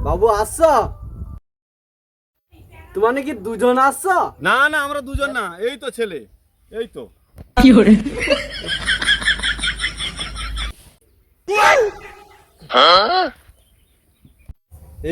বাবু আসছো? তোমার নাকি দুজন আসছো? না না, আমরা দুজন না, এই তো ছেলে, এই তো। কি hore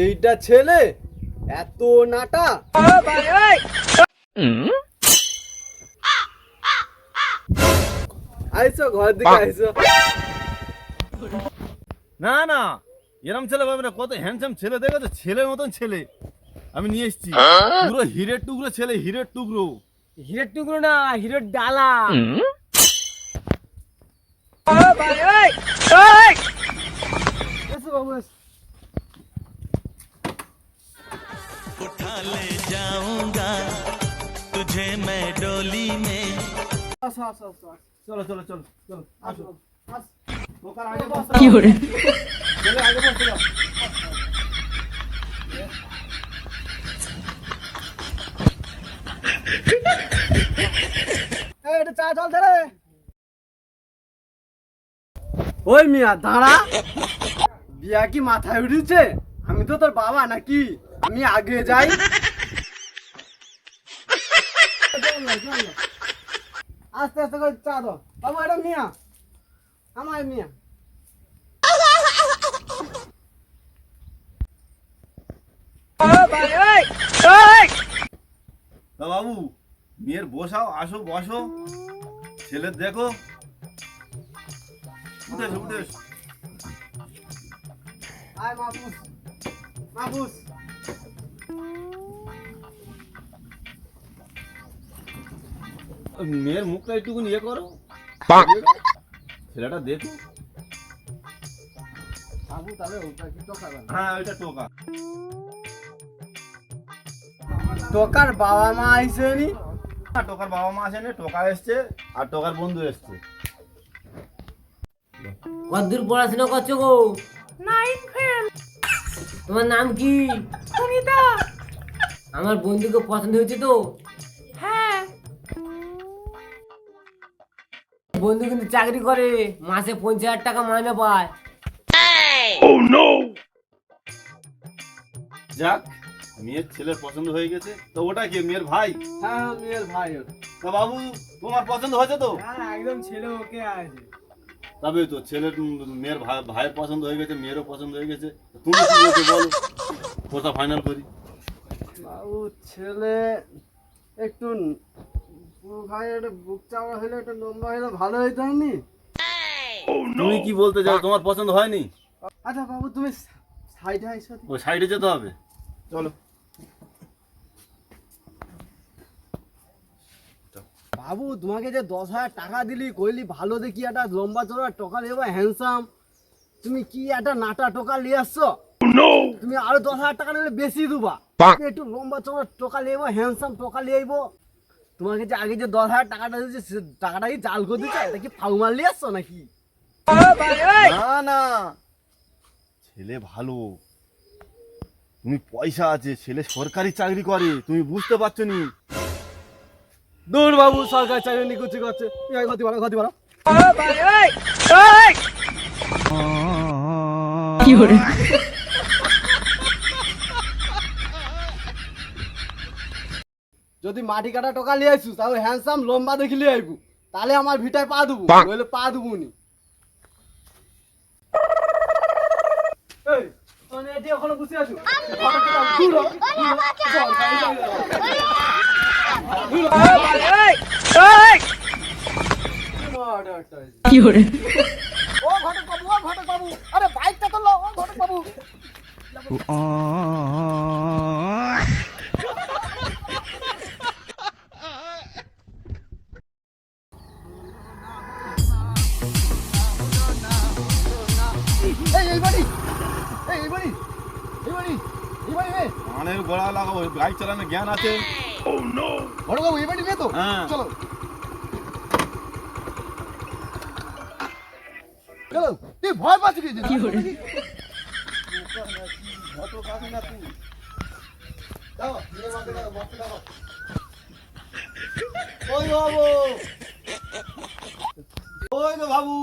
এইটা ছেলে এত নাটা? আইসো ঘরের দিকে আইসো। না না, এরম ছেলে পাবে না, কত হ্যান্ডসাম ছেলে দেখেছো, ছেলের মতন ছেলে আমি নিয়ে এসেছি। পুরো হিরের টুকরো ছেলে, হিরের টুকরো। হিরের টুকরো না, হিরের ডালা। এসো বাবু এসো। उठा ले जाऊंगा तुझे मैं डोली में। আসো আসো আসো আসো। চলো চলো চলো চলো, আসো। আসো। দোকান আগে বসো, কি hore ছেলে আগে বসে যাও। এই এটা চা জল দে রে। ওই মিয়া দাঁড়া, বিয়া কি মাথায় উঠেছে? আমি তো তোর বাবা নাকি? আমি আগে যাই। আস্তে আস্তে করে চা দাও বাবু। এটা মিয়া, আমার মিয়া। তা বাবু, মেয়ের বসাও, আসো বসো, ছেলের দেখো। উঠে এসো, উঠে এসো। আয় মাহবুস, মাহবুস। মেয়ের মুখটা একটু ইয়ে করো, ছেলেটা দেখো। বাবু তাহলে ওটা কি টোকা? হ্যাঁ ওইটা টোকা। টোকার বাবা মা আইসেনি? টোকার বাবা মা আসেনি, টোকা এসছে আর টোকার বন্ধু এসছে। কতদূর পড়াশোনা করছো গো? 9 ফেল তোমার নাম কি? সুনিতা আমার বন্ধুকে পছন্দ হয়েছে তো? হ্যাঁ বন্ধু কিন্তু চাকরি করে, মাসে 50,000 টাকা মাইনে পায়। যাক, মেয়ের ছেলের পছন্দ হয়ে গেছে। তো ওটা কি মেয়ের ভাই? হ্যাঁ মেয়ের ভাই। তা বাবু, তোমার পছন্দ হয়েছে তো? হ্যাঁ একদম ছেলে ওকে আছে। তবে তো ছেলের মেয়ের ভাইয়ের পছন্দ হয়ে গেছে, মেয়েরও পছন্দ হয়ে গেছে। তুমি কি বলছো বলো, কোথা ফাইনাল করি? বাবু ছেলে একটু ভাই একটা বুক চাওয়া হলে একটা লম্বা হলে ভালো হইতো নি? তুমি কি বলতে চাও, তোমার পছন্দ হয়নি? আচ্ছা বাবু তুমি সাইডে আইসো। ও সাইডে যেতে হবে, চলো। বাবু তোমাকে যে 10,000 টাকা দিলি, কইলি ভালো দেখি একটা লম্বা চড়া টোকা নেবা হ্যান্ডসাম, তুমি কি একটা নাটা টোকা নিয়ে আসছো? তুমি আরো 10,000 টাকা নিলে বেশি দিবা। তুমি একটু লম্বা চড়া টোকা নেবো, হ্যান্ডসাম টোকা নিয়ে আইবো। তোমাকে যে আগে যে 10,000 টাকাটা দিয়েছে, সে টাকাটা কি জাল করে দিচ্ছে? এটা কি ফাউ মার নিয়ে আসছো নাকি? না না, ছেলে ভালো, তুমি পয়সা আছে, ছেলে সরকারি চাকরি করে, তুমি বুঝতে পারছো নি? দূর বাবু, সরকার চাকরি নিকুচি করছে। গতি বাড়ো, গতি বাড়ো। কি hore যদি মাটি কাটা টোকা নিয়ে আসু, তাহলে হ্যান্ডসাম লম্বা দেখি নিয়ে আইবু, তাহলে আমার ভিটায় পা দেবো, নইলে পা দেবো নি। এই তোনে এটি ওখানে বসে আছো? কি hore ও ঘটক বাবু, ও ঘটক বাবু, আরে বাইকটা তো লো, ও ঘটক বাবু। এই বাড়ি, এই বাড়ি, এই বাড়ি, এই বাড়ি রে। কানের গোড়া লাগাবো, বাইক চালানোর জ্ঞান আছে। ঘটক বাবু এই বাড়ি রে তো? হ্যাঁ। চলো চলো। তুই ভয় পাচ্ছিস কি? কি hore ঘটক আবি না তুই? দাও, মেয়ের বাপকে দাও, বাপকে দাও। ওই বাবু, ওই তো বাবু,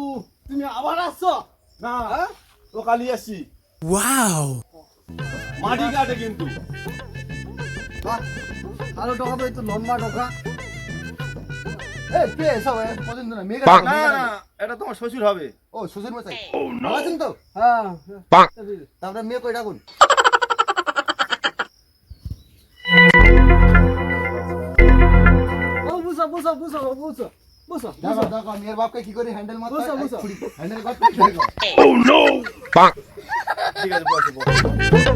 তুমি আবার আসছো? না, হ্যাঁ? তো কালি আসছি। মাটি কাটে কিন্তু। বাহ, ভালো টাকা তো, এই তো লম্বা টাকা। কে এসব পছন্দ না? মেয়ে না না, এটা তোমার শ্বশুর হবে। ও শ্বশুর মশাই ভালো আছেন তো? হ্যাঁ। তারপরে মেয়ে কই ডাকুন। ও বুঝো বুঝো বুঝো বুঝো বুঝো দেখো দেখো মেয়ের বাপকে কি করে হ্যান্ডেল মারতে বুঝো বুঝো। হ্যান্ডেল করতে দেখো ঠিক আছে, বসো বসো।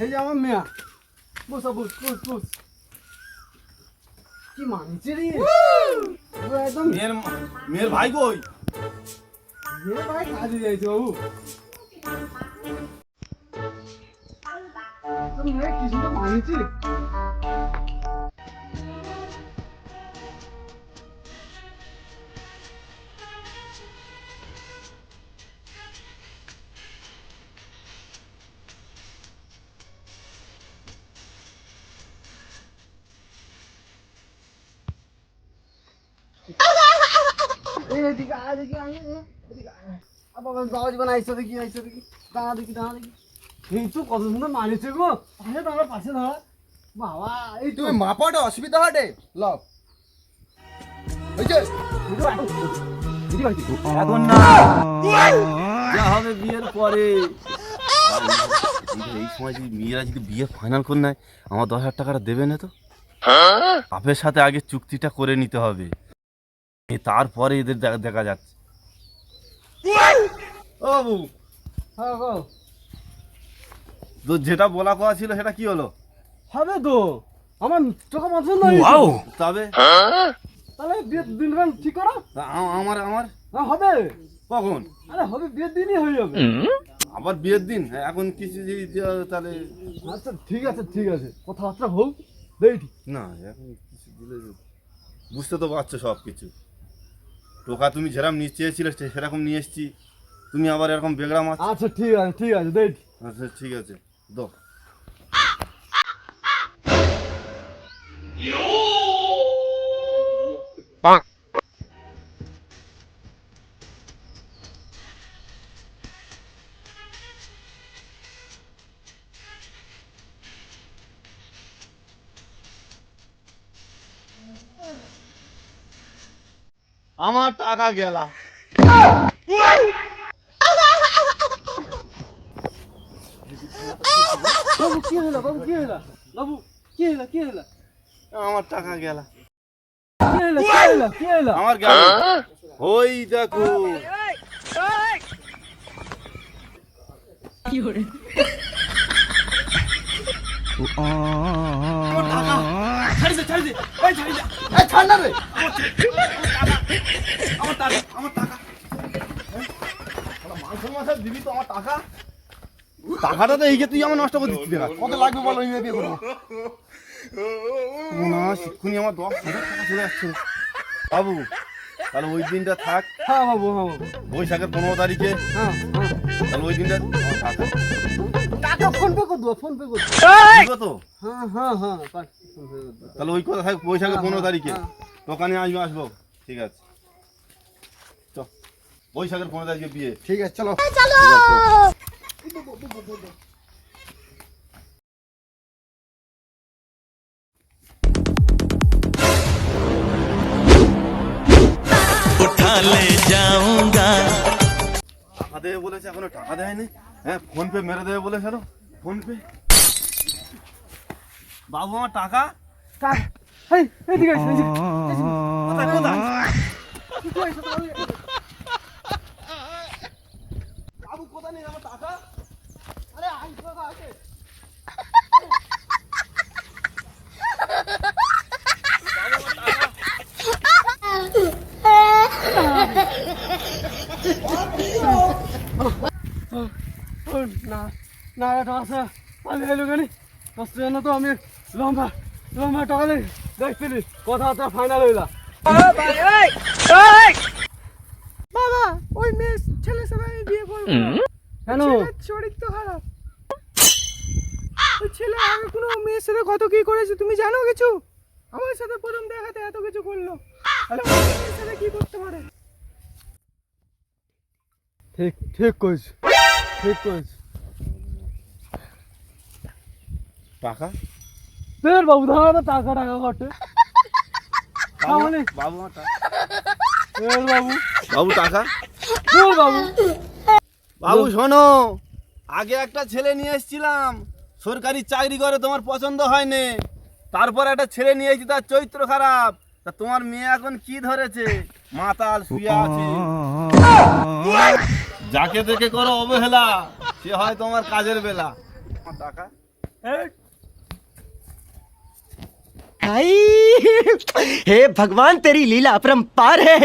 এই যে আমার মেয়া বুঝো বুঝ বুঝ বুঝ কি মানছে রে পুরো একদম মেয়ের ভাই কই? মেয়ে ভাই কাজে যাইছে বাবু তুমি মেয়ে কিছু তো মানছি এদিকে আয় দেখি আয় এদিকে আয় আবার যাওয়া যাবে না আইসা দেখি দাঁড়া দেখি এই তো কত সুন্দর মানিছে গো পাশে দাঁড়া বাবা এই তো তুমি মাপাটা অসুবিধা হটে লও এই যে এখন না, যা হবে বিয়ের পরে। এই সময় যদি মেয়েরা যদি বিয়ে ফাইনাল করে নেয়, আমার 10,000 টাকাটা দেবে না তো? বাপের সাথে আগে চুক্তিটা করে নিতে হবে, তারপরে এদের দেখা যাচ্ছে। ও বাবু, হ্যাঁ গো তো যেটা বলা কথা ছিল সেটা কি হলো? হবে তো আমার টাকা পছন্দ হয়েছে তবে তাহলে বিয়ের দিন ঠিক করো আমার হ্যাঁ হবে কখন? আরে হবে বিয়ের দিনই হয়ে যাবে আবার বিয়ের দিন? এখন কিছু যদি তাহলে আচ্ছা ঠিক আছে কথাবার্তা হোক দেখি না, এখন কিছু দিলে বুঝতে তো পারছো সব কিছু। টোকা তুমি যেরকম নিয়ে চেয়েছিলে সেরকম নিয়ে এসছি, তুমি আবার এরকম বেগড়া মাছ। আচ্ছা ঠিক আছে দেখি আচ্ছা ঠিক আছে, দাও। আমার টাকা গেলা। বাবু কি হলো বাবু কি হলো আমার টাকা গেলা। কি হলো আমার গেল। ওই দেখো এই ছাড় না রে আমার টাকা মাসে দিবি তো আমার টাকা। টাকাটা তো এই যে তুই আমার নষ্ট করে দিচ্ছি দেখা। কত লাগবে বলো আমি বিয়ে করবো না শিক্ষুনি আমার 10,000 টাকা চলে যাচ্ছে রে। বাবু তাহলে ওই দিনটা থাক, হ্যাঁ বাবু বৈশাখের 15 তারিখে। হ্যাঁ তাহলে ওই দিনটা আমার টাকা টাকা ফোন পে করে দেবো দিবো তো? হ্যাঁ তাহলে ওই কথা থাক, বৈশাখের 15 তারিখে দোকানে আসবো। ঠিক আছে, চ বৈশাখের 15 তারিখে বিয়ে। ঠিক আছে চলো उठा ले जाऊंगा। টাকা দেবে বলেছে, এখনো টাকা দেয়নি। হ্যাঁ ফোন পে মেরে দেবে বলেছিল, ফোন পে। বাবু আমার টাকা এদিকে কোথায় কোথায়? বাবু কোথায় নেই আমার টাকা? আরে আছে না টাকা আছে আমি এলো কেন কষ্ট জানো তো আমি লম্বা টাকা দেই দেখছিলি কথাবার্তা ফাইনাল হইলা। বাবা ওই মেয়ে ছেলের সাথে আমি বিয়ে করবো না। কেন? ছেলের চরিত্র খারাপ। ওই ছেলে আগে কোনো মেয়ের সাথে কত কি করেছে তুমি জানো কিছু? আমার সাথে প্রথম দেখাতে এত কিছু করলো, তাহলে ওই মেয়ের সাথে কি করতে পারে? ঠিক ঠিক কইছ, ঠিক কইছ। টাকা বের বাবু ধরা তো টাকা টাকা ঘটে। তাহলে বাবু আমার টাকা। বের বাবু, বাবু টাকা। বের বাবু। বাবু শোনো, আগে একটা ছেলে নিয়ে এসেছিলাম, সরকারি চাকরি করে, তোমার পছন্দ হয়নি। তারপর একটা ছেলে নিয়ে এসেছি, তার চরিত্র খারাপ। তা তোমার মেয়ে এখন কি ধরেছে? মাতাল শুয়ে আছে। যাকে দেখে করো অবহেলা, সে হয় তোমার কাজের বেলা। আমার টাকা। हे भगवान तेरी लीला अपरंपार है।